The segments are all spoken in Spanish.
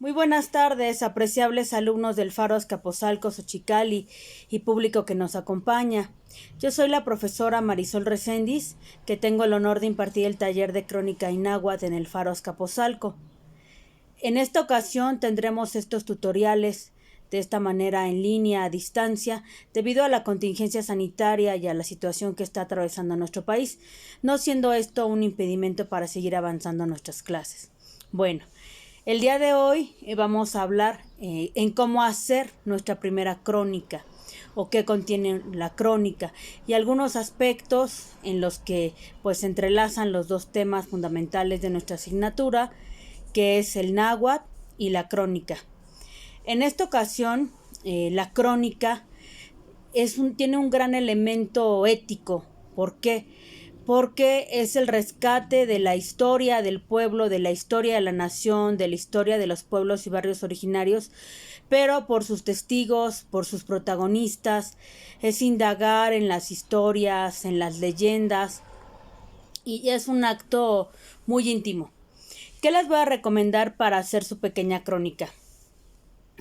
Muy buenas tardes, apreciables alumnos del Faro Azcapotzalco, Xochicalli y público que nos acompaña. Yo soy la profesora Marisol Recendis, que tengo el honor de impartir el taller de Crónica y Náhuatl en el Faro Azcapotzalco. En esta ocasión tendremos estos tutoriales de esta manera en línea, a distancia, debido a la contingencia sanitaria y a la situación que está atravesando nuestro país, no siendo esto un impedimento para seguir avanzando en nuestras clases. Bueno, el día de hoy vamos a hablar en cómo hacer nuestra primera crónica o qué contiene la crónica y algunos aspectos en los que pues se entrelazan los dos temas fundamentales de nuestra asignatura, que es el náhuatl y la crónica. En esta ocasión, la crónica tiene un gran elemento ético. ¿Por qué? Porque es el rescate de la historia del pueblo, de la historia de la nación, de la historia de los pueblos y barrios originarios, pero por sus testigos, por sus protagonistas, es indagar en las historias, en las leyendas, y es un acto muy íntimo. ¿Qué les voy a recomendar para hacer su pequeña crónica?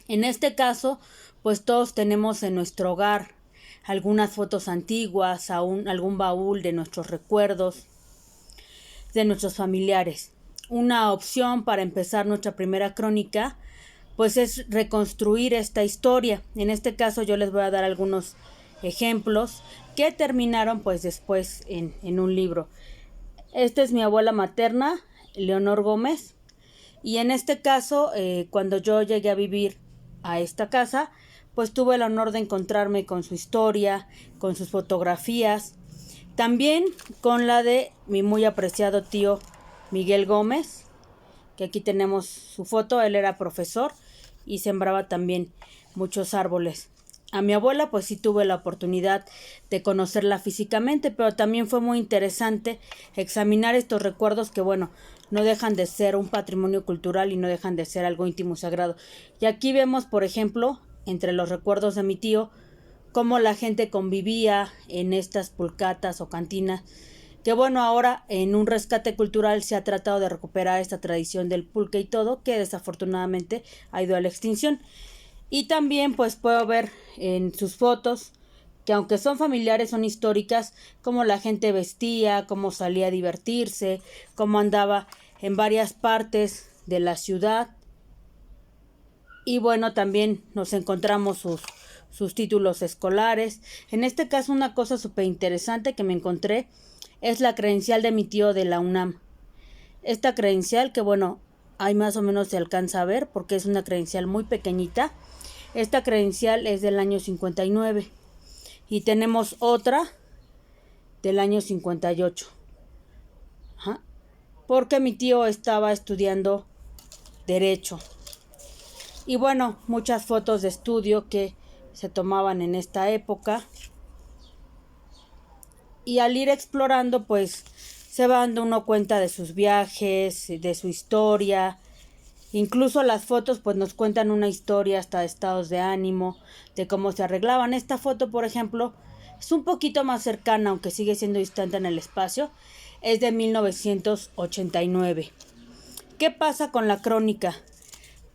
En este caso, pues todos tenemos en nuestro hogar algunas fotos antiguas, algún baúl de nuestros recuerdos, de nuestros familiares. Una opción para empezar nuestra primera crónica, pues es reconstruir esta historia. En este caso yo les voy a dar algunos ejemplos que terminaron pues después en un libro. Esta es mi abuela materna, Leonor Gómez, y en este caso, cuando yo llegué a vivir a esta casa, pues tuve el honor de encontrarme con su historia, con sus fotografías, también con la de mi muy apreciado tío Miguel Gómez, que aquí tenemos su foto. Él era profesor y sembraba también muchos árboles. A mi abuela pues sí tuve la oportunidad de conocerla físicamente, pero también fue muy interesante examinar estos recuerdos que bueno, no dejan de ser un patrimonio cultural y no dejan de ser algo íntimo y sagrado. Y aquí vemos, por ejemplo, entre los recuerdos de mi tío, cómo la gente convivía en estas pulcatas o cantinas, que bueno, ahora en un rescate cultural se ha tratado de recuperar esta tradición del pulque y todo, que desafortunadamente ha ido a la extinción. Y también pues puedo ver en sus fotos que aunque son familiares, son históricas, cómo la gente vestía, cómo salía a divertirse, cómo andaba en varias partes de la ciudad. Y bueno, también nos encontramos sus títulos escolares. En este caso, una cosa súper interesante que me encontré es la credencial de mi tío de la UNAM. Esta credencial que bueno, ahí más o menos se alcanza a ver porque es una credencial muy pequeñita. Esta credencial es del año 59 y tenemos otra del año 58. Ajá. Porque mi tío estaba estudiando Derecho. Y bueno, muchas fotos de estudio que se tomaban en esta época. Y al ir explorando, pues se va dando uno cuenta de sus viajes, de su historia. Incluso las fotos pues nos cuentan una historia hasta de estados de ánimo, de cómo se arreglaban. Esta foto, por ejemplo, es un poquito más cercana, aunque sigue siendo distante en el espacio. Es de 1989. ¿Qué pasa con la crónica?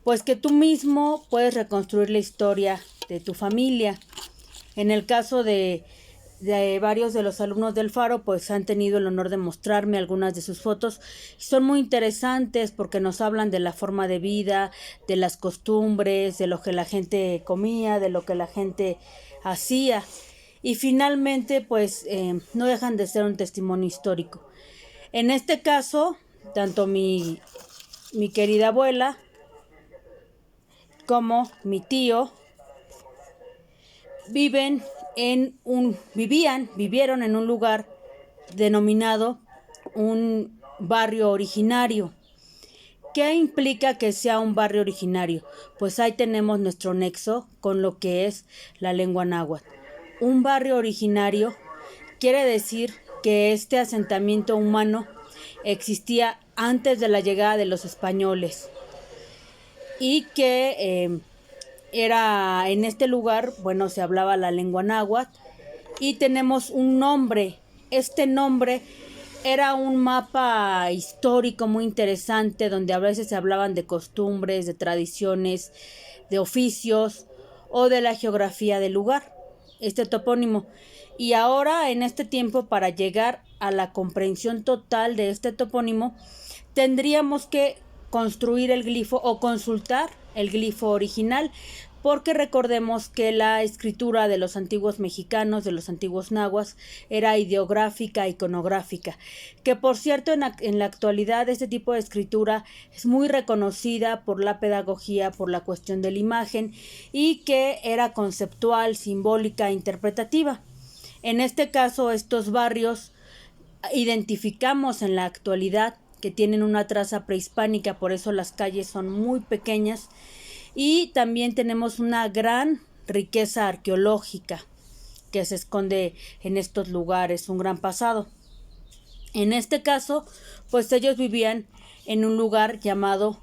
Pues que tú mismo puedes reconstruir la historia de tu familia. En el caso de varios de los alumnos del Faro, pues han tenido el honor de mostrarme algunas de sus fotos. Son muy interesantes porque nos hablan de la forma de vida, de las costumbres, de lo que la gente comía, de lo que la gente hacía. Y finalmente, pues no dejan de ser un testimonio histórico. En este caso, tanto mi querida abuela como mi tío vivieron en un lugar denominado un barrio originario. ¿Qué implica que sea un barrio originario? Pues ahí tenemos nuestro nexo con lo que es la lengua náhuatl. Un barrio originario quiere decir que este asentamiento humano existía antes de la llegada de los españoles y que era en este lugar, bueno, se hablaba la lengua náhuatl y tenemos un nombre. Este nombre era un mapa histórico muy interesante donde a veces se hablaban de costumbres, de tradiciones, de oficios o de la geografía del lugar, este topónimo. Y ahora, en este tiempo, para llegar a la comprensión total de este topónimo, tendríamos que construir el glifo o consultar el glifo original, porque recordemos que la escritura de los antiguos mexicanos, de los antiguos nahuas, era ideográfica, iconográfica, que por cierto en la actualidad este tipo de escritura es muy reconocida por la pedagogía, por la cuestión de la imagen, y que era conceptual, simbólica, interpretativa. En este caso, estos barrios identificamos en la actualidad que tienen una traza prehispánica, por eso las calles son muy pequeñas, y también tenemos una gran riqueza arqueológica que se esconde en estos lugares, un gran pasado. En este caso, pues ellos vivían en un lugar llamado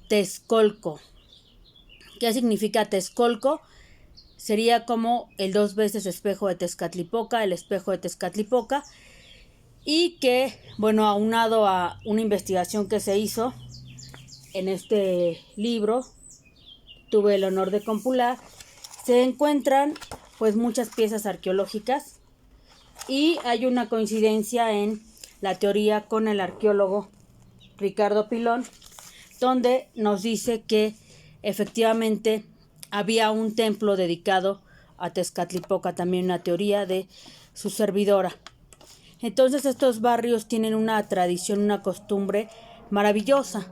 Texcolco. ¿Qué significa Texcolco? Sería como el 2 veces espejo de Tezcatlipoca, el espejo de Tezcatlipoca, y que, bueno, aunado a una investigación que se hizo en este libro, tuve el honor de compilar, se encuentran pues muchas piezas arqueológicas y hay una coincidencia en la teoría con el arqueólogo Ricardo Pilón, donde nos dice que efectivamente había un templo dedicado a Tezcatlipoca, también una teoría de su servidora. Entonces estos barrios tienen una tradición, una costumbre maravillosa.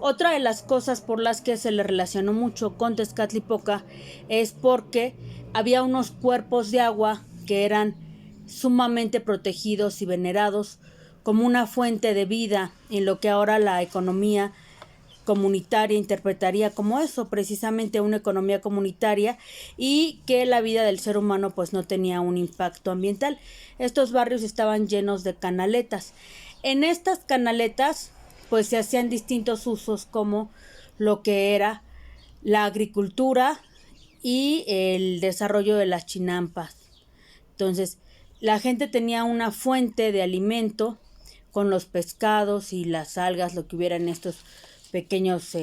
Otra de las cosas por las que se le relacionó mucho con Tezcatlipoca es porque había unos cuerpos de agua que eran sumamente protegidos y venerados como una fuente de vida en lo que ahora la economía comunitaria interpretaría como eso, precisamente una economía comunitaria, y que la vida del ser humano pues no tenía un impacto ambiental. Estos barrios estaban llenos de canaletas. En estas canaletas pues se hacían distintos usos, como lo que era la agricultura y el desarrollo de las chinampas. Entonces la gente tenía una fuente de alimento con los pescados y las algas, lo que hubiera en estos pequeños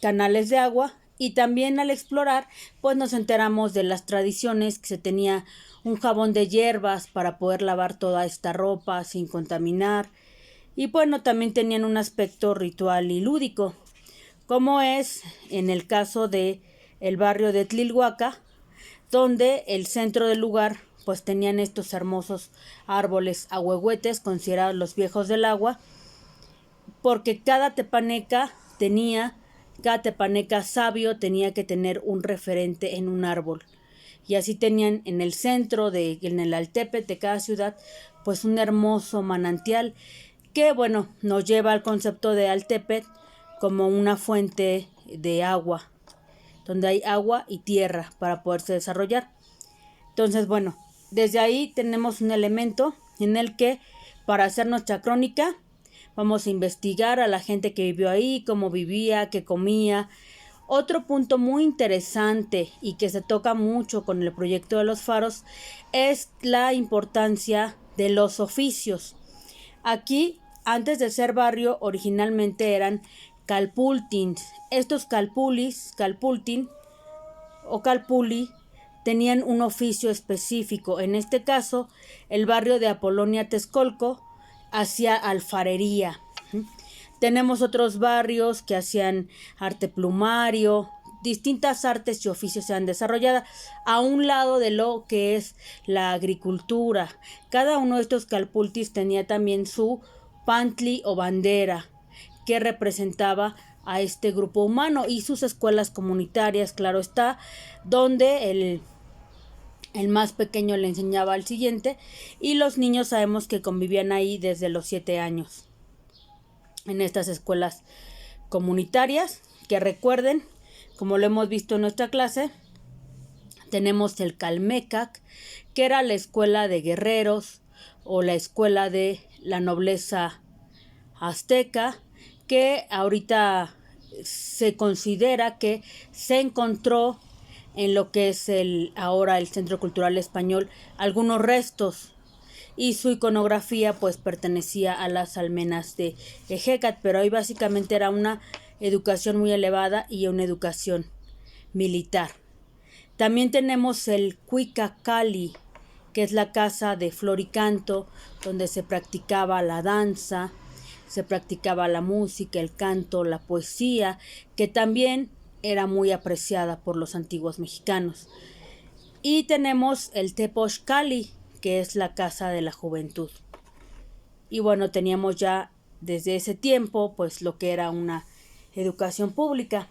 canales de agua. Y también al explorar pues nos enteramos de las tradiciones, que se tenía un jabón de hierbas para poder lavar toda esta ropa sin contaminar, y bueno, también tenían un aspecto ritual y lúdico, como es en el caso de el barrio de Tlilhuaca, donde el centro del lugar pues tenían estos hermosos árboles ahuehuetes, considerados los viejos del agua, porque cada tepaneca sabio tenía que tener un referente en un árbol. Y así tenían en el centro, en el Altepet de cada ciudad, pues un hermoso manantial que, bueno, nos lleva al concepto de Altepet como una fuente de agua, donde hay agua y tierra para poderse desarrollar. Entonces, bueno, desde ahí tenemos un elemento en el que, para hacer nuestra crónica, vamos a investigar a la gente que vivió ahí, cómo vivía, qué comía. Otro punto muy interesante y que se toca mucho con el proyecto de los faros es la importancia de los oficios. Aquí, antes de ser barrio, originalmente eran calpultins. Estos calpultin o calpuli, tenían un oficio específico. En este caso, el barrio de Apolonia Texcolco hacía alfarería. Tenemos otros barrios que hacían arte plumario, distintas artes y oficios se han desarrollado a un lado de lo que es la agricultura. Cada uno de estos calpultis tenía también su pantli o bandera, que representaba a este grupo humano, y sus escuelas comunitarias, claro está, donde el más pequeño le enseñaba al siguiente, y los niños sabemos que convivían ahí desde los 7 años en estas escuelas comunitarias, que recuerden, como lo hemos visto en nuestra clase, tenemos el Calmecac, que era la escuela de guerreros o la escuela de la nobleza azteca, que ahorita se considera que se encontró en lo que es ahora el Centro Cultural Español algunos restos, y su iconografía pues pertenecía a las almenas de Ejecatl, pero ahí básicamente era una educación muy elevada y una educación militar. También tenemos el Cuicacali, que es la casa de flor y canto, donde se practicaba la danza, se practicaba la música, el canto, la poesía, que también era muy apreciada por los antiguos mexicanos. Y tenemos el Tepochcali, que es la casa de la juventud. Y bueno, teníamos ya desde ese tiempo pues lo que era una educación pública.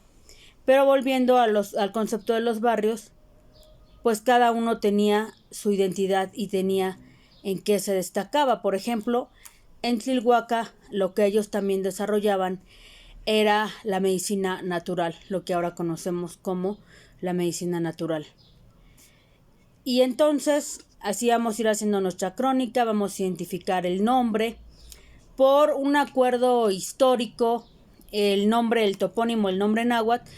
Pero volviendo al concepto de los barrios, pues cada uno tenía su identidad y tenía en qué se destacaba. Por ejemplo, en Tlihuaca lo que ellos también desarrollaban era la medicina natural, lo que ahora conocemos como la medicina natural. Y entonces así vamos a ir haciendo nuestra crónica, vamos a identificar el nombre. Por un acuerdo histórico, el nombre, el topónimo, el nombre náhuatl,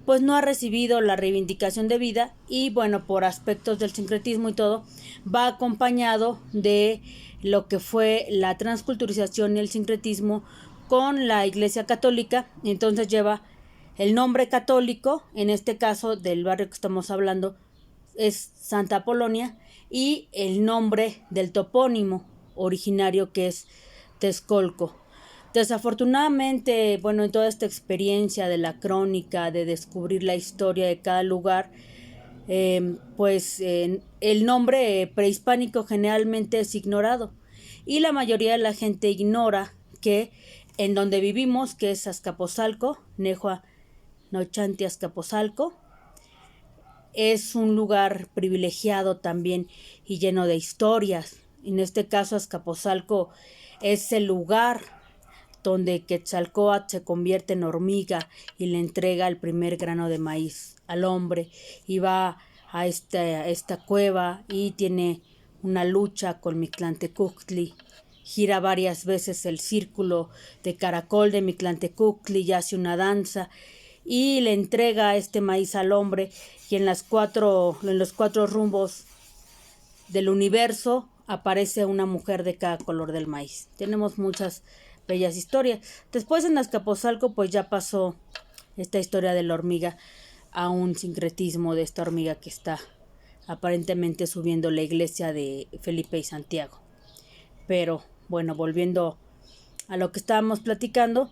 pues no ha recibido la reivindicación debida y bueno, por aspectos del sincretismo y todo, va acompañado de lo que fue la transculturización y el sincretismo con la Iglesia Católica. Entonces lleva el nombre católico, en este caso del barrio que estamos hablando es Santa Apolonia, y el nombre del topónimo originario que es Texcolco. Desafortunadamente, bueno, en toda esta experiencia de la crónica, de descubrir la historia de cada lugar, el nombre prehispánico generalmente es ignorado y la mayoría de la gente ignora que en donde vivimos, que es Azcapotzalco, Nehua Nochanti Azcapotzalco, es un lugar privilegiado también y lleno de historias. En este caso, Azcapotzalco es el lugar donde Quetzalcóatl se convierte en hormiga y le entrega el primer grano de maíz al hombre, y va a esta cueva y tiene una lucha con Mictlantecuhtli, gira varias veces el círculo de caracol de Mictlantecuhtli y hace una danza y le entrega este maíz al hombre, y en los cuatro rumbos del universo aparece una mujer de cada color del maíz. Tenemos muchas bellas historias. Después en Azcapotzalco pues ya pasó esta historia de la hormiga a un sincretismo de esta hormiga que está aparentemente subiendo la iglesia de Felipe y Santiago. Pero bueno, volviendo a lo que estábamos platicando,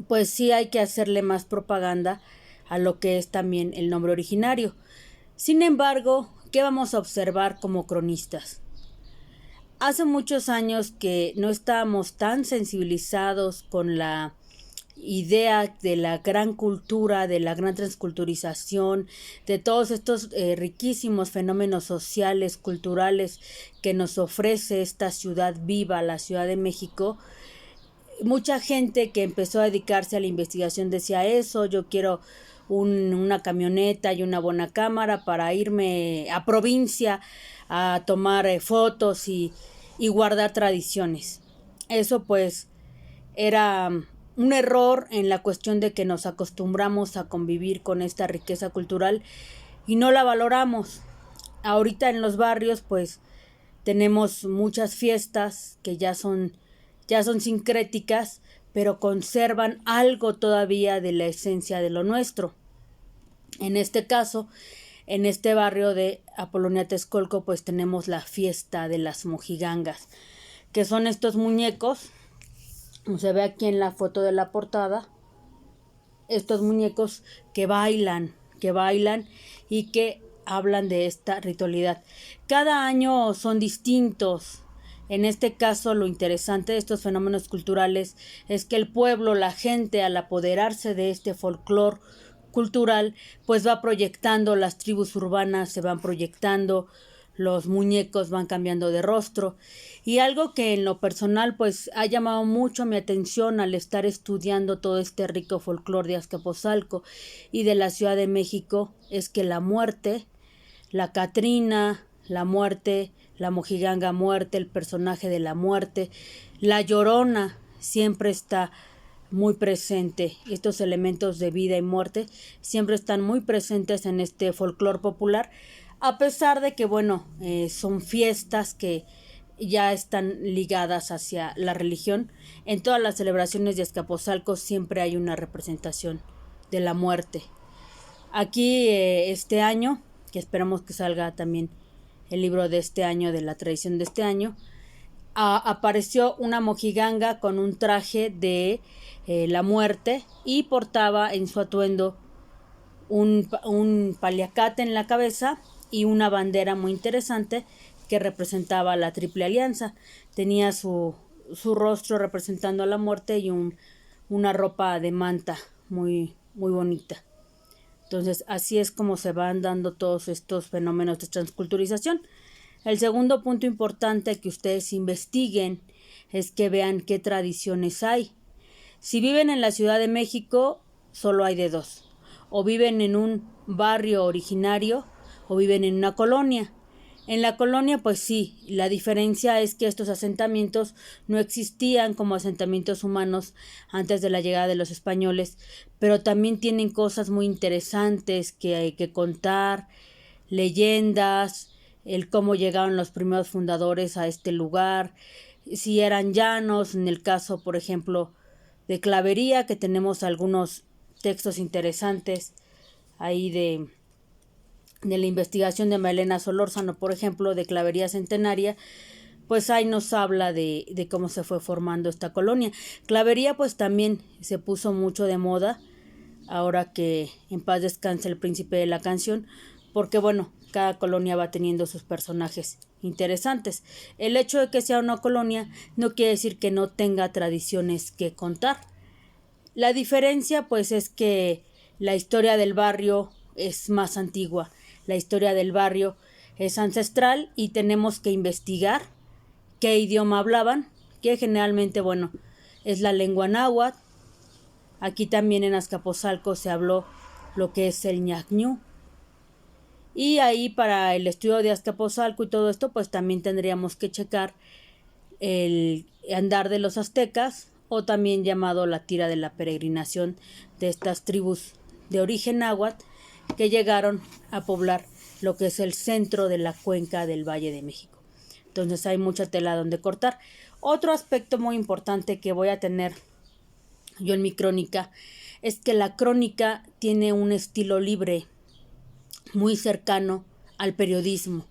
pues sí hay que hacerle más propaganda a lo que es también el nombre originario. Sin embargo, ¿qué vamos a observar como cronistas? Hace muchos años que no estábamos tan sensibilizados con la idea de la gran cultura, de la gran transculturización, de todos estos riquísimos fenómenos sociales, culturales que nos ofrece esta ciudad viva, la Ciudad de México. Mucha gente que empezó a dedicarse a la investigación decía eso: yo quiero una camioneta y una buena cámara para irme a provincia a tomar fotos y guardar tradiciones. Eso pues era un error en la cuestión de que nos acostumbramos a convivir con esta riqueza cultural y no la valoramos. Ahorita en los barrios pues tenemos muchas fiestas que ya son sincréticas, pero conservan algo todavía de la esencia de lo nuestro. En este caso, en este barrio de Apolonia Texcolco, pues tenemos la fiesta de las mojigangas, que son estos muñecos, como se ve aquí en la foto de la portada, estos muñecos que bailan y que hablan de esta ritualidad. Cada año son distintos. En este caso, lo interesante de estos fenómenos culturales es que el pueblo, la gente, al apoderarse de este folclore cultural, pues va proyectando, las tribus urbanas se van proyectando, los muñecos van cambiando de rostro. Y algo que en lo personal pues ha llamado mucho mi atención al estar estudiando todo este rico folclore de Azcapotzalco y de la Ciudad de México es que la muerte, la Catrina, la muerte, la mojiganga muerte, el personaje de la muerte, la Llorona, siempre está muy presente. Estos elementos de vida y muerte siempre están muy presentes en este folclore popular, a pesar de que, bueno, son fiestas que ya están ligadas hacia la religión. En todas las celebraciones de Azcapotzalco siempre hay una representación de la muerte. Aquí este año, que esperamos que salga también el libro de este año, de la tradición de este año, apareció una mojiganga con un traje de la muerte y portaba en su atuendo un paliacate en la cabeza y una bandera muy interesante que representaba la Triple Alianza. Tenía su rostro representando a la muerte y una ropa de manta muy, muy bonita. Entonces, así es como se van dando todos estos fenómenos de transculturización. El segundo punto importante que ustedes investiguen es que vean qué tradiciones hay. Si viven en la Ciudad de México, solo hay de dos. O viven en un barrio originario o viven en una colonia. En la colonia, pues sí, la diferencia es que estos asentamientos no existían como asentamientos humanos antes de la llegada de los españoles, pero también tienen cosas muy interesantes que hay que contar, leyendas, el cómo llegaron los primeros fundadores a este lugar, si eran llanos, en el caso, por ejemplo, de Clavería, que tenemos algunos textos interesantes ahí de la investigación de Malena Solórzano, por ejemplo, de Clavería Centenaria, pues ahí nos habla de cómo se fue formando esta colonia. Clavería pues también se puso mucho de moda, ahora que en paz descanse el príncipe de la canción, porque bueno, cada colonia va teniendo sus personajes interesantes. El hecho de que sea una colonia no quiere decir que no tenga tradiciones que contar. La diferencia pues es que la historia del barrio es más antigua. La historia del barrio es ancestral y tenemos que investigar qué idioma hablaban, que generalmente, bueno, es la lengua náhuatl. Aquí también en Azcapotzalco se habló lo que es el ñacñú. Y ahí para el estudio de Azcapotzalco y todo esto, pues también tendríamos que checar el andar de los aztecas, o también llamado la tira de la peregrinación de estas tribus de origen náhuatl que llegaron a poblar lo que es el centro de la cuenca del Valle de México. Entonces hay mucha tela donde cortar. Otro aspecto muy importante que voy a tener yo en mi crónica es que la crónica tiene un estilo libre muy cercano al periodismo.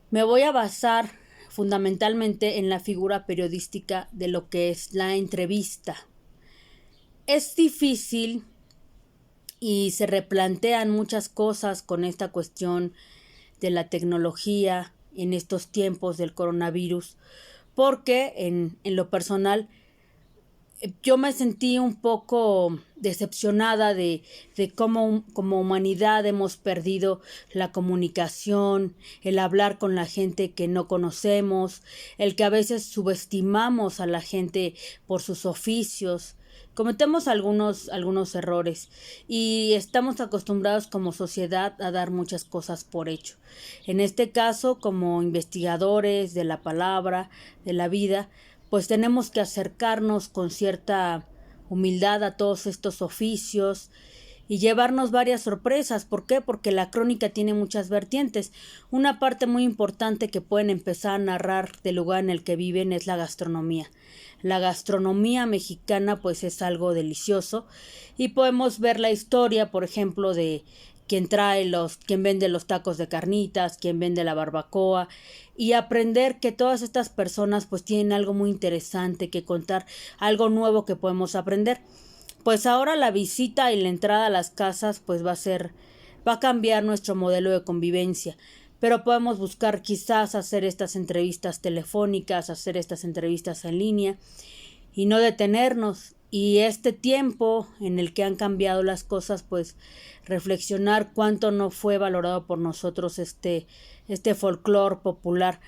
Me voy a basar fundamentalmente en la figura periodística de lo que es la entrevista. Es difícil y se replantean muchas cosas con esta cuestión de la tecnología en estos tiempos del coronavirus, porque en lo personal yo me sentí un poco decepcionada de cómo como humanidad hemos perdido la comunicación, el hablar con la gente que no conocemos, el que a veces subestimamos a la gente por sus oficios. Cometemos algunos errores y estamos acostumbrados como sociedad a dar muchas cosas por hecho. En este caso, como investigadores de la palabra, de la vida, pues tenemos que acercarnos con cierta humildad a todos estos oficios y llevarnos varias sorpresas. ¿Por qué? Porque la crónica tiene muchas vertientes. Una parte muy importante que pueden empezar a narrar del lugar en el que viven es la gastronomía. La gastronomía mexicana pues es algo delicioso y podemos ver la historia, por ejemplo, de quien vende los tacos de carnitas, quien vende la barbacoa, y aprender que todas estas personas pues tienen algo muy interesante que contar, algo nuevo que podemos aprender. Pues ahora la visita y la entrada a las casas pues va a cambiar nuestro modelo de convivencia, pero podemos buscar quizás hacer estas entrevistas telefónicas, hacer estas entrevistas en línea y no detenernos. Y este tiempo en el que han cambiado las cosas, pues reflexionar cuánto no fue valorado por nosotros este folclore popular.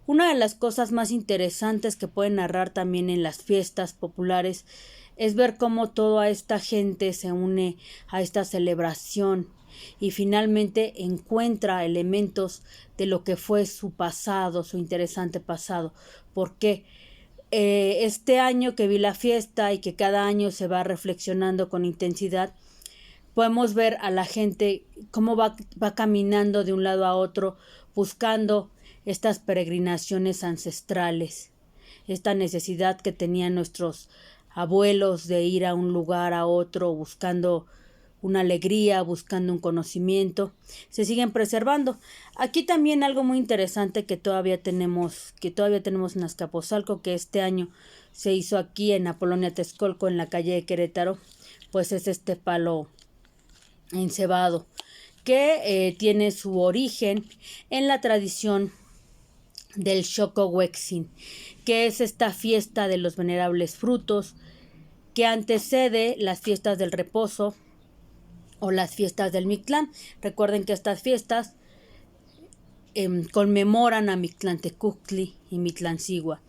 Una de las cosas más interesantes que pueden narrar también en las fiestas populares es ver cómo toda esta gente se une a esta celebración y finalmente encuentra elementos de lo que fue su pasado, su interesante pasado. ¿Por qué? Este año que vi la fiesta y que cada año se va reflexionando con intensidad, podemos ver a la gente cómo va caminando de un lado a otro buscando estas peregrinaciones ancestrales, esta necesidad que tenían nuestros abuelos de ir a un lugar a otro buscando una alegría, buscando un conocimiento, se siguen preservando. Aquí también algo muy interesante que todavía tenemos en Azcapotzalco, que este año se hizo aquí en la Colonia Texcoco, en la calle de Querétaro, pues es este palo encebado, que tiene su origen en la tradición del Xocohuetzin, que es esta fiesta de los venerables frutos que antecede las fiestas del reposo o las fiestas del Mictlán. Recuerden que estas fiestas conmemoran a Mictlantecuhtli y Mictlancigua.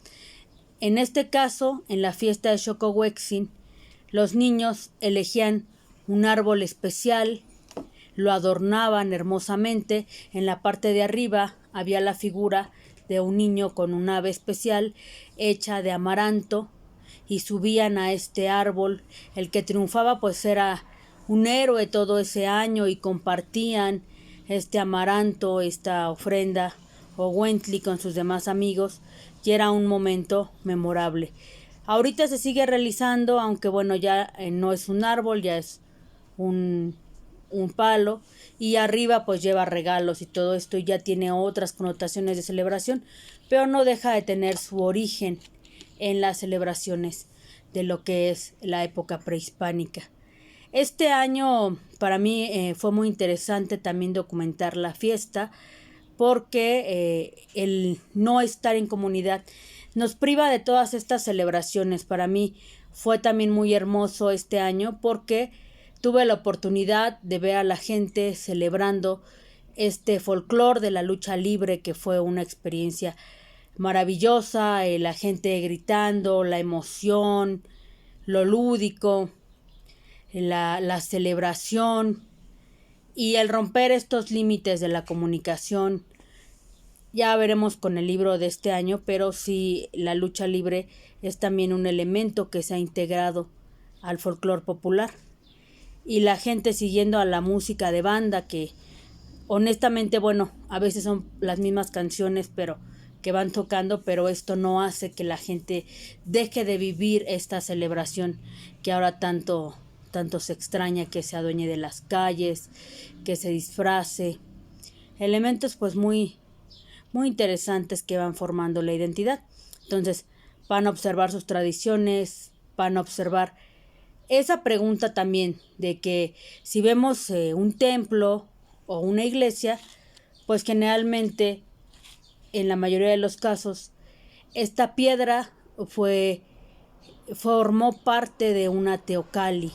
En este caso, en la fiesta de Xocohuetzin, los niños elegían un árbol especial, lo adornaban hermosamente. En la parte de arriba había la figura de un niño con un ave especial hecha de amaranto y subían a este árbol. El que triunfaba pues era un héroe todo ese año y compartían este amaranto, esta ofrenda o Huentli con sus demás amigos, y era un momento memorable. Ahorita se sigue realizando, aunque bueno, ya no es un árbol, ya es un palo, y arriba pues lleva regalos y todo esto, y ya tiene otras connotaciones de celebración, pero no deja de tener su origen en las celebraciones de lo que es la época prehispánica. Este año para mí fue muy interesante también documentar la fiesta, porque el no estar en comunidad nos priva de todas estas celebraciones. Para mí fue también muy hermoso este año porque tuve la oportunidad de ver a la gente celebrando este folclore de la lucha libre, que fue una experiencia maravillosa, la gente gritando, la emoción, lo lúdico, la celebración y el romper estos límites de la comunicación. Ya veremos con el libro de este año, pero sí, la lucha libre es también un elemento que se ha integrado al folclore popular. Y la gente siguiendo a la música de banda, que honestamente, bueno, a veces son las mismas canciones, pero que van tocando, pero esto no hace que la gente deje de vivir esta celebración que ahora tanto se extraña, que se adueñe de las calles, que se disfrace. Elementos pues muy interesantes que van formando la identidad. Entonces van a observar sus tradiciones, van a observar esa pregunta también de que si vemos un templo o una iglesia, pues generalmente, en la mayoría de los casos, esta piedra formó parte de una teocalli.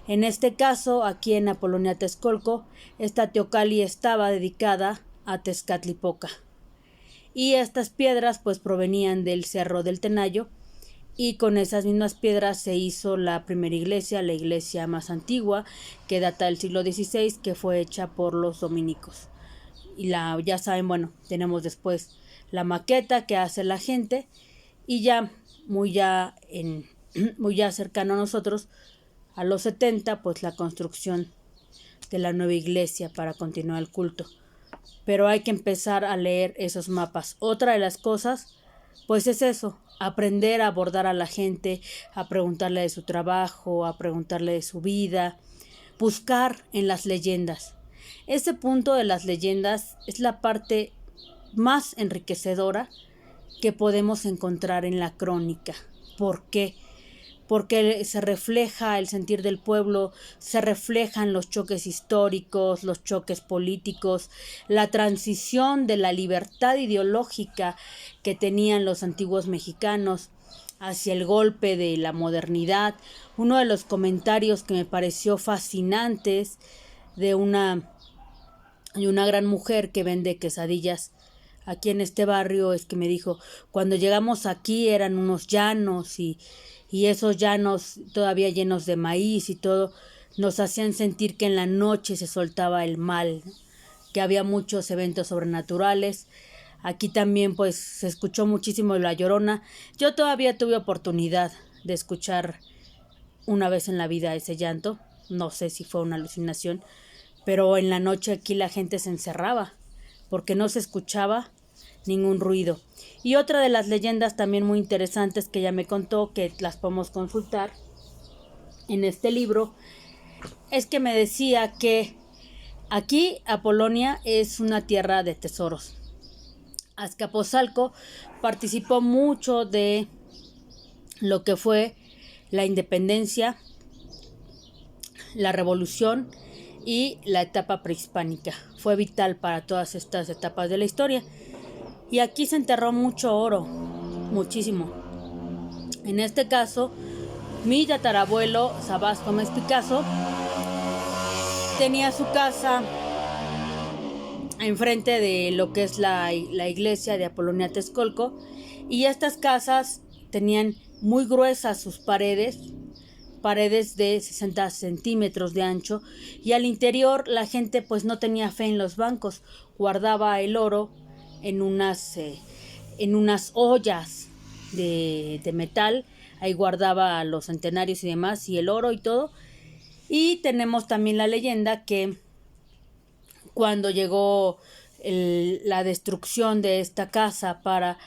En este caso, aquí en la Colonia Texcoco, esta teocalli estaba dedicada a Tezcatlipoca. Y estas piedras pues provenían del Cerro del Tenayo, y con esas mismas piedras se hizo la primera iglesia, la iglesia más antigua, que data del siglo XVI, que fue hecha por los dominicos. Y ya saben, bueno, tenemos después la maqueta que hace la gente, y muy ya cercano a nosotros, a los 70, pues la construcción de la nueva iglesia para continuar el culto. Pero hay que empezar a leer esos mapas. Otra de las cosas, pues es eso, aprender a abordar a la gente, a preguntarle de su trabajo, a preguntarle de su vida, buscar en las leyendas. Ese punto de las leyendas es la parte más enriquecedora que podemos encontrar en la crónica. ¿Por qué? Porque se refleja el sentir del pueblo, se reflejan los choques históricos, los choques políticos, la transición de la libertad ideológica que tenían los antiguos mexicanos hacia el golpe de la modernidad. Uno de los comentarios que me pareció fascinantes de una gran mujer que vende quesadillas aquí en este barrio es que me dijo: cuando llegamos aquí eran unos llanos y esos llanos todavía llenos de maíz y todo, nos hacían sentir que en la noche se soltaba el mal, que había muchos eventos sobrenaturales. Aquí también pues se escuchó muchísimo de La Llorona. Yo todavía tuve oportunidad de escuchar una vez en la vida ese llanto. No sé si fue una alucinación, pero en la noche aquí la gente se encerraba porque no se escuchaba ningún ruido. Y otra de las leyendas también muy interesantes que ella me contó, que las podemos consultar en este libro, es que me decía que aquí Apolonia es una tierra de tesoros. Azcapotzalco participó mucho de lo que fue la independencia, la revolución y la etapa prehispánica. Fue vital para todas estas etapas de la historia. Y aquí se enterró mucho oro, muchísimo. En este caso, mi tatarabuelo, Sabás Gómez Picasso, tenía su casa enfrente de lo que es la iglesia de Apolonia Texcolco, y estas casas tenían muy gruesas sus paredes de 60 centímetros de ancho, y al interior la gente pues no tenía fe en los bancos, guardaba el oro en unas ollas de metal, ahí guardaba los centenarios y demás, y el oro y todo. Y tenemos también la leyenda que cuando llegó la destrucción de esta casa para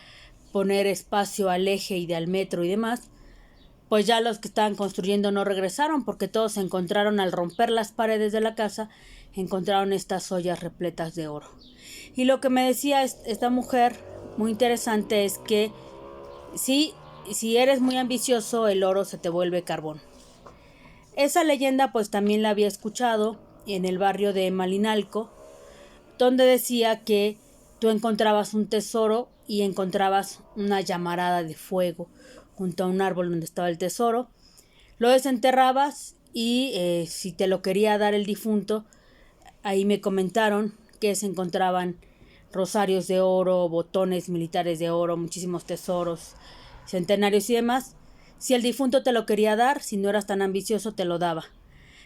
poner espacio al eje y al metro y demás, pues ya los que estaban construyendo no regresaron, porque todos encontraron, al romper las paredes de la casa, encontraron estas ollas repletas de oro. Y lo que me decía esta mujer, muy interesante, es que si eres muy ambicioso, el oro se te vuelve carbón. Esa leyenda pues también la había escuchado en el barrio de Malinalco, donde decía que tú encontrabas un tesoro y encontrabas una llamarada de fuego junto a un árbol donde estaba el tesoro. Lo desenterrabas y si te lo quería dar el difunto, ahí me comentaron que se encontraban rosarios de oro, botones militares de oro, muchísimos tesoros, centenarios y demás. Si el difunto te lo quería dar, si no eras tan ambicioso, te lo daba.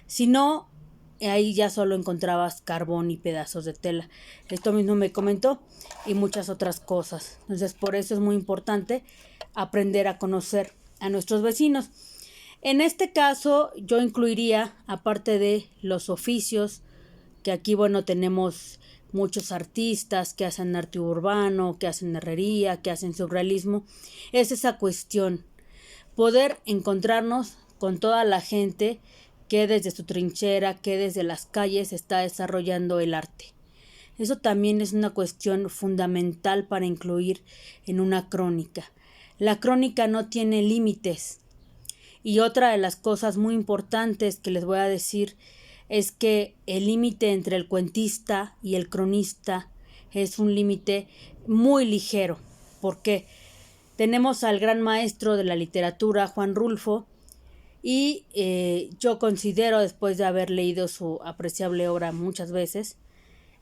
Si no, ahí ya solo encontrabas carbón y pedazos de tela. Esto mismo me comentó, y muchas otras cosas. Entonces, por eso es muy importante aprender a conocer a nuestros vecinos. En este caso, yo incluiría, aparte de los oficios, que aquí, bueno, tenemos muchos artistas que hacen arte urbano, que hacen herrería, que hacen surrealismo, es esa cuestión, poder encontrarnos con toda la gente que desde su trinchera, que desde las calles está desarrollando el arte. Eso también es una cuestión fundamental para incluir en una crónica. La crónica no tiene límites. Y otra de las cosas muy importantes que les voy a decir es que el límite entre el cuentista y el cronista es un límite muy ligero. ¿Por qué? Tenemos al gran maestro de la literatura, Juan Rulfo, y yo considero, después de haber leído su apreciable obra muchas veces,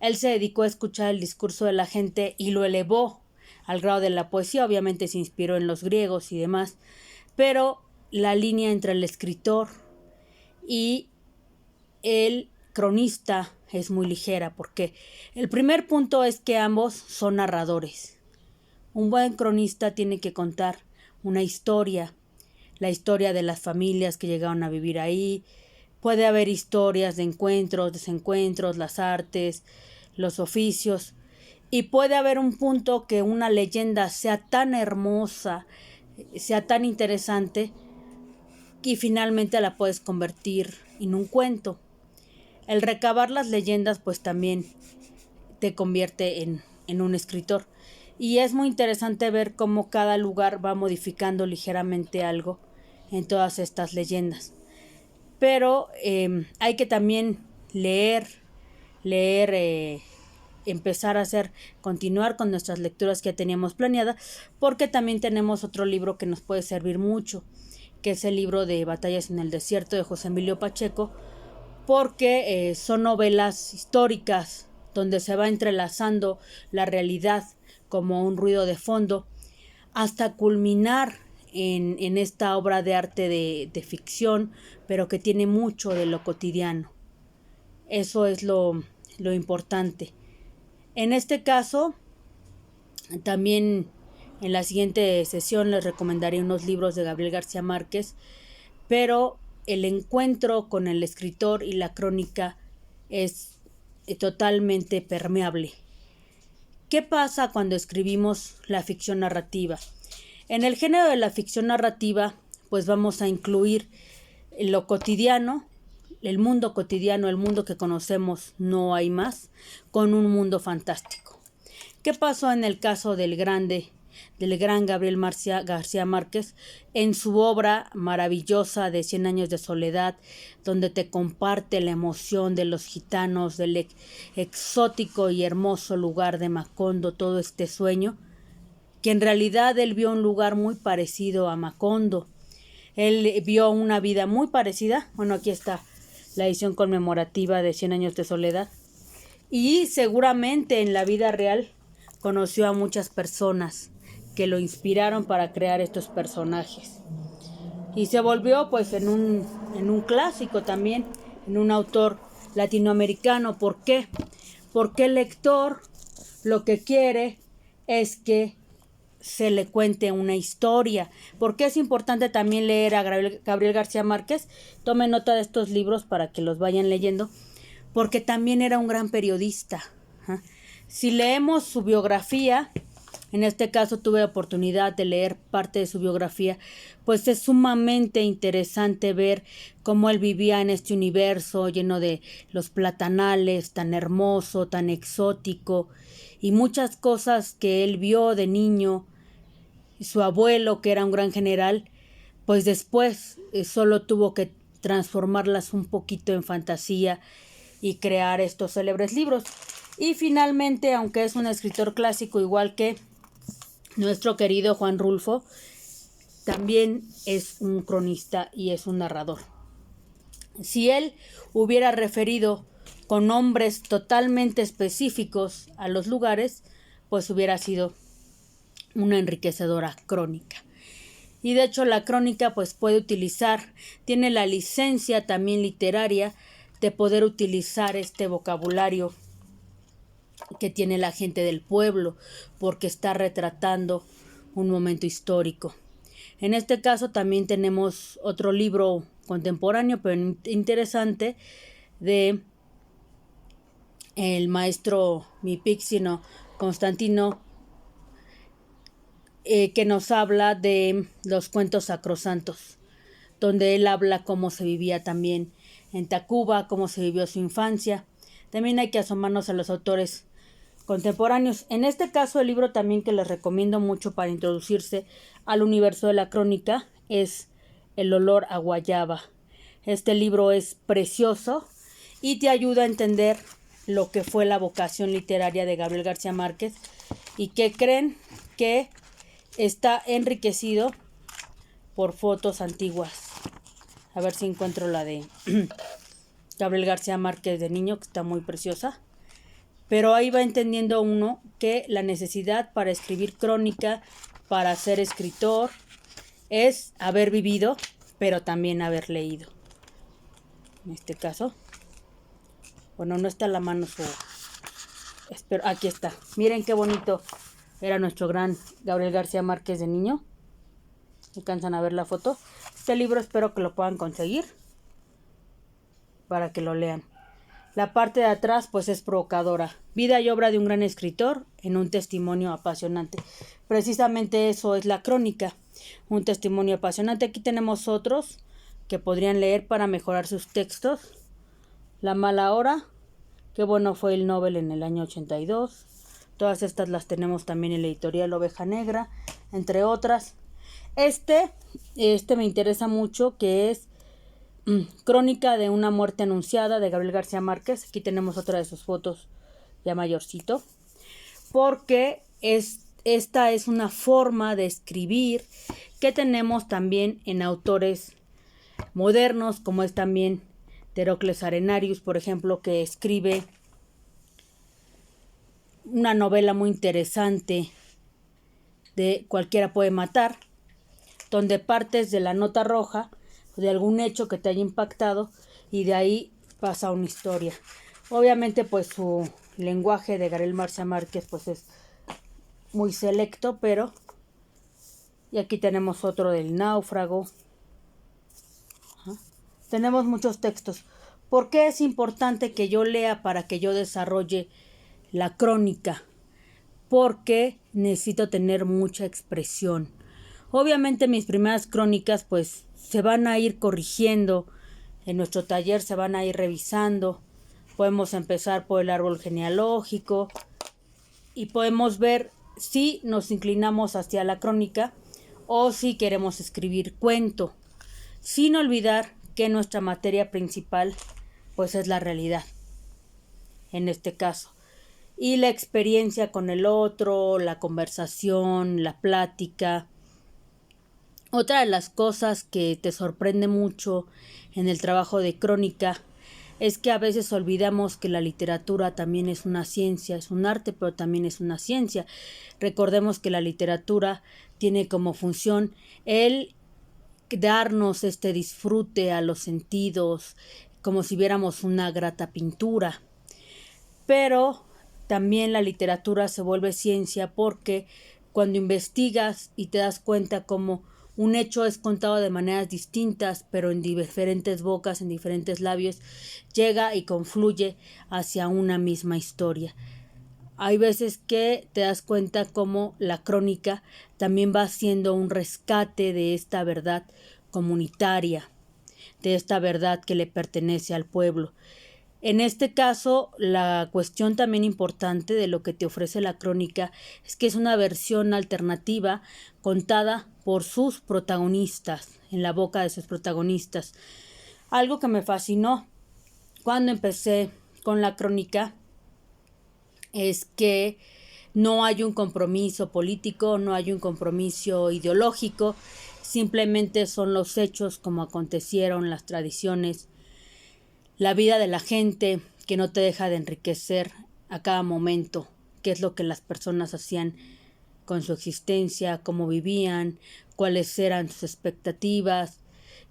él se dedicó a escuchar el discurso de la gente y lo elevó al grado de la poesía. Obviamente se inspiró en los griegos y demás, pero la línea entre el escritor y el cronista es muy ligera, porque el primer punto es que ambos son narradores. Un buen cronista tiene que contar una historia, la historia de las familias que llegaron a vivir ahí. Puede haber historias de encuentros, desencuentros, las artes, los oficios, y puede haber un punto que una leyenda sea tan hermosa, sea tan interesante, y finalmente la puedes convertir en un cuento. El recabar las leyendas pues también te convierte en un escritor. Y es muy interesante ver cómo cada lugar va modificando ligeramente algo en todas estas leyendas. Pero hay que también leer, empezar a continuar con nuestras lecturas que ya teníamos planeadas, porque también tenemos otro libro que nos puede servir mucho, que es el libro de Batallas en el Desierto de José Emilio Pacheco, porque son novelas históricas donde se va entrelazando la realidad como un ruido de fondo, hasta culminar en esta obra de arte de ficción, pero que tiene mucho de lo cotidiano. Eso es lo importante. En este caso, también en la siguiente sesión les recomendaré unos libros de Gabriel García Márquez, pero el encuentro con el escritor y la crónica es totalmente permeable. ¿Qué pasa cuando escribimos la ficción narrativa? En el género de la ficción narrativa, pues vamos a incluir lo cotidiano, el mundo cotidiano, el mundo que conocemos, no hay más, con un mundo fantástico. ¿Qué pasó en el caso del gran Gabriel García Márquez en su obra maravillosa de 100 años de soledad, donde te comparte la emoción de los gitanos, del exótico y hermoso lugar de Macondo, todo este sueño, que en realidad él vio un lugar muy parecido a Macondo? Él vio una vida muy parecida. Bueno, aquí está la edición conmemorativa de 100 años de soledad. Y seguramente en la vida real conoció a muchas personas que lo inspiraron para crear estos personajes. Y se volvió pues en un clásico también, en un autor latinoamericano. ¿Por qué? Porque el lector lo que quiere es que se le cuente una historia. ¿Por qué es importante también leer a Gabriel García Márquez? Tomen nota de estos libros para que los vayan leyendo, porque también era un gran periodista. Si leemos su biografía, en este caso tuve la oportunidad de leer parte de su biografía, pues es sumamente interesante ver cómo él vivía en este universo lleno de los platanales, tan hermoso, tan exótico, y muchas cosas que él vio de niño. Su abuelo, que era un gran general, pues después solo tuvo que transformarlas un poquito en fantasía y crear estos célebres libros. Y finalmente, aunque es un escritor clásico igual que nuestro querido Juan Rulfo, también es un cronista y es un narrador. Si él hubiera referido con nombres totalmente específicos a los lugares, pues hubiera sido una enriquecedora crónica. Y de hecho la crónica pues puede utilizar, tiene la licencia también literaria de poder utilizar este vocabulario que tiene la gente del pueblo, porque está retratando un momento histórico. En este caso también tenemos otro libro contemporáneo pero interesante de el maestro Mipíxino Constantino, que nos habla de los cuentos sacrosantos, donde él habla cómo se vivía también en Tacuba, cómo se vivió su infancia. También hay que asomarnos a los autores contemporáneos. En este caso, el libro también que les recomiendo mucho para introducirse al universo de la crónica es El olor a guayaba. Este libro es precioso y te ayuda a entender lo que fue la vocación literaria de Gabriel García Márquez, y que creen que está enriquecido por fotos antiguas. A ver si encuentro la de Gabriel García Márquez de niño, que está muy preciosa. Pero ahí va entendiendo uno que la necesidad para escribir crónica, para ser escritor, es haber vivido, pero también haber leído. En este caso, bueno, no está a la mano su... Espero, aquí está. Miren qué bonito era nuestro gran Gabriel García Márquez de niño. ¿Alcanzan a ver la foto? Este libro espero que lo puedan conseguir para que lo lean. La parte de atrás pues es provocadora. Vida y obra de un gran escritor en un testimonio apasionante. Precisamente eso es la crónica, un testimonio apasionante. Aquí tenemos otros que podrían leer para mejorar sus textos. La mala hora, qué bueno fue el Nobel en el año 82. Todas estas las tenemos también en la editorial Oveja Negra, entre otras. Este me interesa mucho, que es Crónica de una muerte anunciada, de Gabriel García Márquez. Aquí tenemos otra de sus fotos ya mayorcito, porque esta es una forma de escribir que tenemos también en autores modernos, como es también Heracles Arenarius, por ejemplo, que escribe una novela muy interesante de Cualquiera puede matar, donde partes de la nota roja, de algún hecho que te haya impactado, y de ahí pasa una historia. Obviamente pues su lenguaje de Gabriel García Márquez pues es muy selecto, pero... Y aquí tenemos otro del náufrago. Tenemos muchos textos. ¿Por qué es importante que yo lea para que yo desarrolle la crónica? porque necesito tener mucha expresión. Obviamente mis primeras crónicas pues se van a ir corrigiendo, en nuestro taller se van a ir revisando. Podemos empezar por el árbol genealógico y podemos ver si nos inclinamos hacia la crónica o si queremos escribir cuento, sin olvidar que nuestra materia principal pues es la realidad, en este caso, y la experiencia con el otro, la conversación, la plática. Otra de las cosas que te sorprende mucho en el trabajo de crónica es que a veces olvidamos que la literatura también es una ciencia, es un arte, pero también es una ciencia. Recordemos que la literatura tiene como función el darnos este disfrute a los sentidos, como si viéramos una grata pintura. Pero también la literatura se vuelve ciencia porque cuando investigas y te das cuenta cómo un hecho es contado de maneras distintas, pero en diferentes bocas, en diferentes labios, llega y confluye hacia una misma historia. Hay veces que te das cuenta cómo la crónica también va siendo un rescate de esta verdad comunitaria, de esta verdad que le pertenece al pueblo. En este caso, la cuestión también importante de lo que te ofrece la crónica es que es una versión alternativa contada por sus protagonistas, en la boca de sus protagonistas. Algo que me fascinó cuando empecé con la crónica es que no hay un compromiso político, no hay un compromiso ideológico, simplemente son los hechos como acontecieron, las tradiciones, la vida de la gente que no te deja de enriquecer a cada momento, qué es lo que las personas hacían con su existencia, cómo vivían, cuáles eran sus expectativas,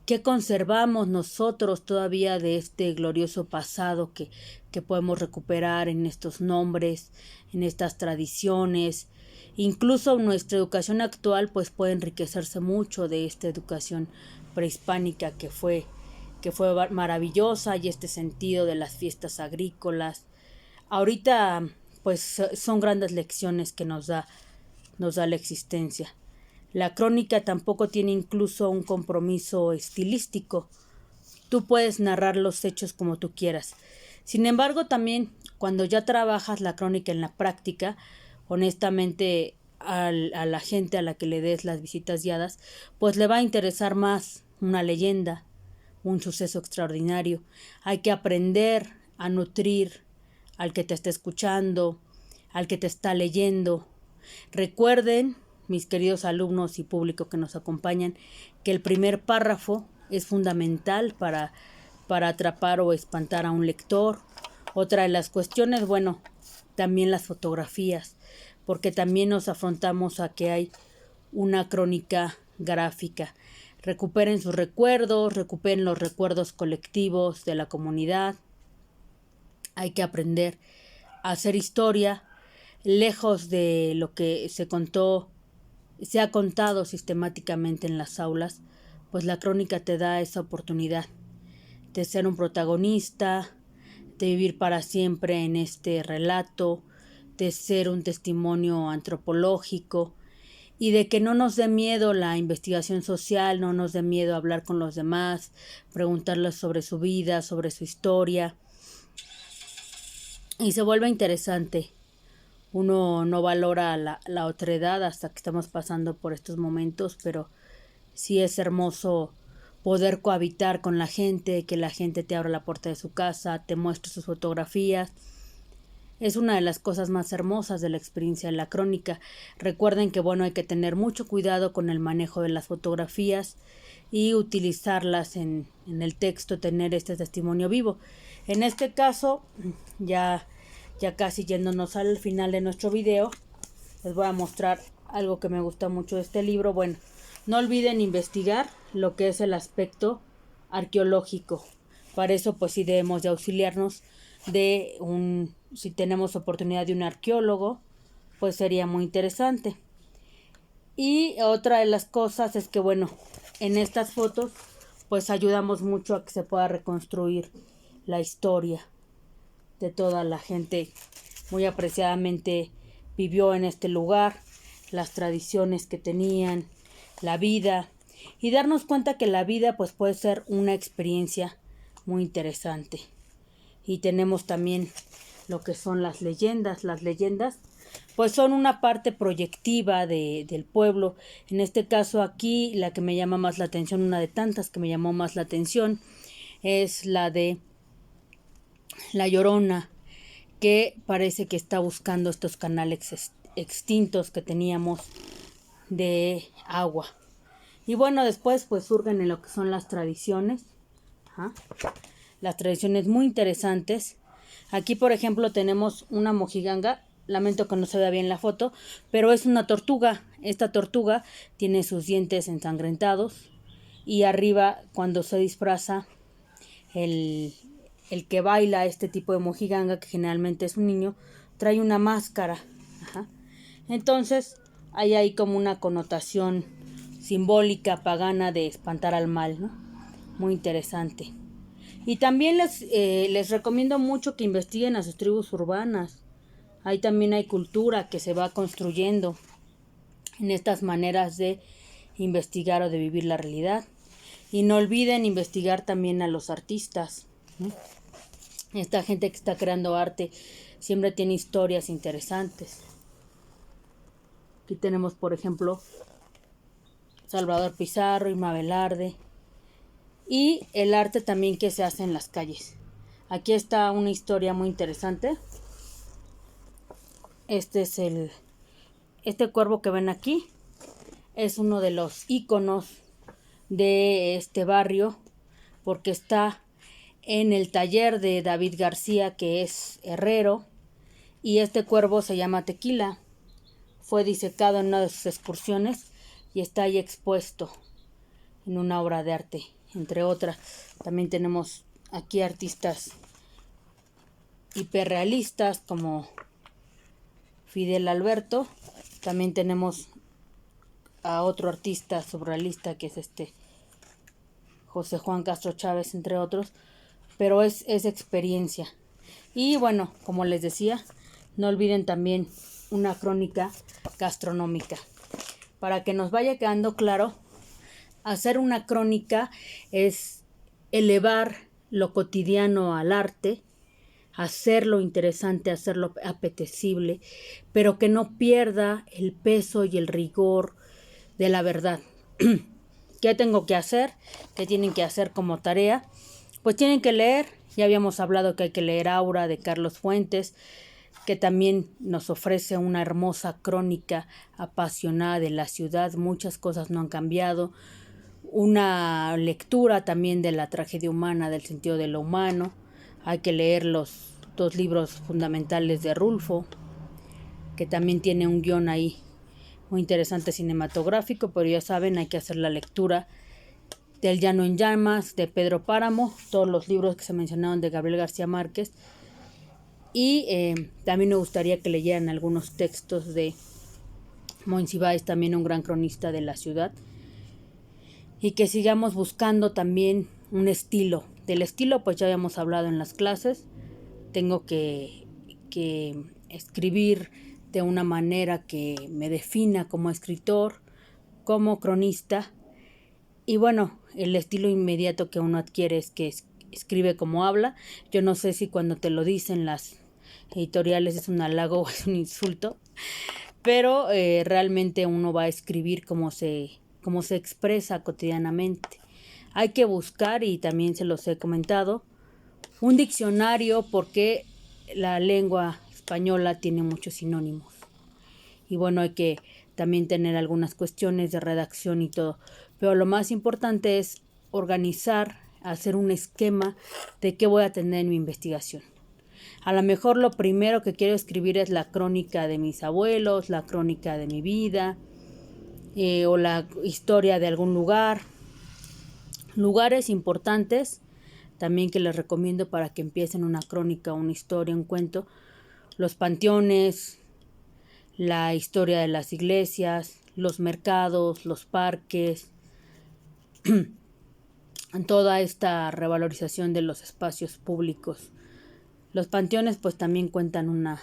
qué conservamos nosotros todavía de este glorioso pasado que podemos recuperar en estos nombres, en estas tradiciones. Incluso nuestra educación actual pues puede enriquecerse mucho de esta educación prehispánica que fue maravillosa, y este sentido de las fiestas agrícolas. Ahorita pues son grandes lecciones que nos da la existencia. La crónica tampoco tiene incluso un compromiso estilístico. Tú puedes narrar los hechos como tú quieras. Sin embargo, también cuando ya trabajas la crónica en la práctica, honestamente a la gente a la que le des las visitas guiadas, pues le va a interesar más una leyenda, un suceso extraordinario. Hay que aprender a nutrir al que te está escuchando, al que te está leyendo. Recuerden, mis queridos alumnos y público que nos acompañan, que el primer párrafo es fundamental para atrapar o espantar a un lector. Otra de las cuestiones, bueno, también las fotografías, porque también nos afrontamos a que hay una crónica gráfica. Recuperen sus recuerdos, recuperen los recuerdos colectivos de la comunidad. Hay que aprender a hacer historia, lejos de lo que se ha contado sistemáticamente en las aulas, pues la crónica te da esa oportunidad de ser un protagonista, de vivir para siempre en este relato, de ser un testimonio antropológico, y de que no nos dé miedo la investigación social, no nos dé miedo hablar con los demás, preguntarles sobre su vida, sobre su historia. Y se vuelve interesante. Uno no valora la otredad hasta que estamos pasando por estos momentos, pero sí es hermoso poder cohabitar con la gente, que la gente te abra la puerta de su casa, te muestre sus fotografías. Es una de las cosas más hermosas de la experiencia de la crónica. Recuerden que hay que tener mucho cuidado con el manejo de las fotografías y utilizarlas en el texto, tener este testimonio vivo. En este caso, ya casi yéndonos al final de nuestro video, les voy a mostrar algo que me gusta mucho de este libro. Bueno, no olviden investigar lo que es el aspecto arqueológico. Para eso pues sí debemos de auxiliarnos de si tenemos oportunidad de un arqueólogo, pues sería muy interesante. Y otra de las cosas es que en estas fotos pues ayudamos mucho a que se pueda reconstruir la historia de toda la gente muy apreciadamente vivió en este lugar, las tradiciones que tenían, la vida, y darnos cuenta que la vida pues puede ser una experiencia muy interesante. Y tenemos también lo que son las leyendas. Las leyendas pues son una parte proyectiva del pueblo. En este caso aquí la que me llama más la atención, una de tantas que me llamó más la atención, es la de La Llorona, que parece que está buscando estos canales extintos que teníamos de agua. Y bueno, después pues surgen en lo que son las tradiciones. Las tradiciones muy interesantes. Aquí, por ejemplo, tenemos una mojiganga. Lamento que no se vea bien la foto, pero es una tortuga. Esta tortuga tiene sus dientes ensangrentados y arriba, cuando se disfraza, el que baila este tipo de mojiganga, que generalmente es un niño, trae una máscara. Entonces, hay ahí como una connotación simbólica, pagana, de espantar al mal, ¿no? Muy interesante. Y también les recomiendo mucho que investiguen a sus tribus urbanas. Ahí también hay cultura que se va construyendo en estas maneras de investigar o de vivir la realidad. Y no olviden investigar también a los artistas. Esta gente que está creando arte siempre tiene historias interesantes. Aquí tenemos, por ejemplo, Salvador Pizarro, Irma Velarde, y el arte también que se hace en las calles. Aquí está una historia muy interesante. Este cuervo que ven aquí es uno de los íconos de este barrio, porque está en el taller de David García, que es herrero, y este cuervo se llama Tequila. Fue disecado en una de sus excursiones y está ahí expuesto en una obra de arte, entre otras. También tenemos aquí artistas hiperrealistas como Fidel Alberto. También tenemos a otro artista surrealista, que es José Juan Castro Chávez, entre otros. Pero es experiencia. Y bueno, como les decía, no olviden también una crónica gastronómica. Para que nos vaya quedando claro, hacer una crónica es elevar lo cotidiano al arte, hacerlo interesante, hacerlo apetecible, pero que no pierda el peso y el rigor de la verdad. ¿Qué tengo que hacer? ¿Qué tienen que hacer como tarea? Pues tienen que leer. Ya habíamos hablado que hay que leer Aura de Carlos Fuentes, que también nos ofrece una hermosa crónica apasionada de la ciudad. Muchas cosas no han cambiado. Una lectura también de la tragedia humana, del sentido de lo humano. Hay que leer los 2 libros fundamentales de Rulfo, que también tiene un guión ahí muy interesante cinematográfico, pero ya saben, hay que hacer la lectura del Llano en Llamas, de Pedro Páramo, todos los libros que se mencionaron de Gabriel García Márquez. Y también me gustaría que leyeran algunos textos de Monsiváis, también un gran cronista de la ciudad. Y que sigamos buscando también un estilo. Del estilo pues ya habíamos hablado en las clases. Tengo que escribir de una manera que me defina como escritor, como cronista. Y bueno, el estilo inmediato que uno adquiere es que escribe como habla. Yo no sé si cuando te lo dicen las editoriales es un halago o es un insulto, pero realmente uno va a escribir como se expresa cotidianamente. Hay que buscar, y también se los he comentado, un diccionario, porque la lengua española tiene muchos sinónimos. Y bueno, hay que también tener algunas cuestiones de redacción y todo. Pero lo más importante es organizar, hacer un esquema de qué voy a tener en mi investigación. A lo mejor lo primero que quiero escribir es la crónica de mis abuelos, la crónica de mi vida, o la historia de algún lugar. Lugares importantes también que les recomiendo para que empiecen una crónica, una historia, un cuento: los panteones, la historia de las iglesias, los mercados, los parques, toda esta revalorización de los espacios públicos. Los panteones pues también cuentan una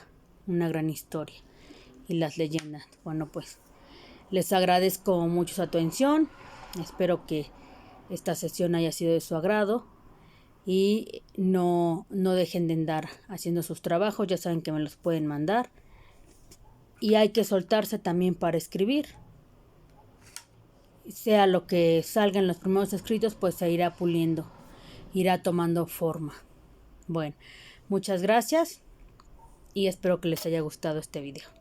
gran historia. y las leyendas. Bueno, pues les agradezco mucho su atención. Espero que esta sesión haya sido de su agrado y no dejen de andar haciendo sus trabajos. Ya saben que me los pueden mandar. Y hay que soltarse también para escribir. Sea lo que salga en los primeros escritos, pues se irá puliendo, irá tomando forma. Bueno, muchas gracias y espero que les haya gustado este video.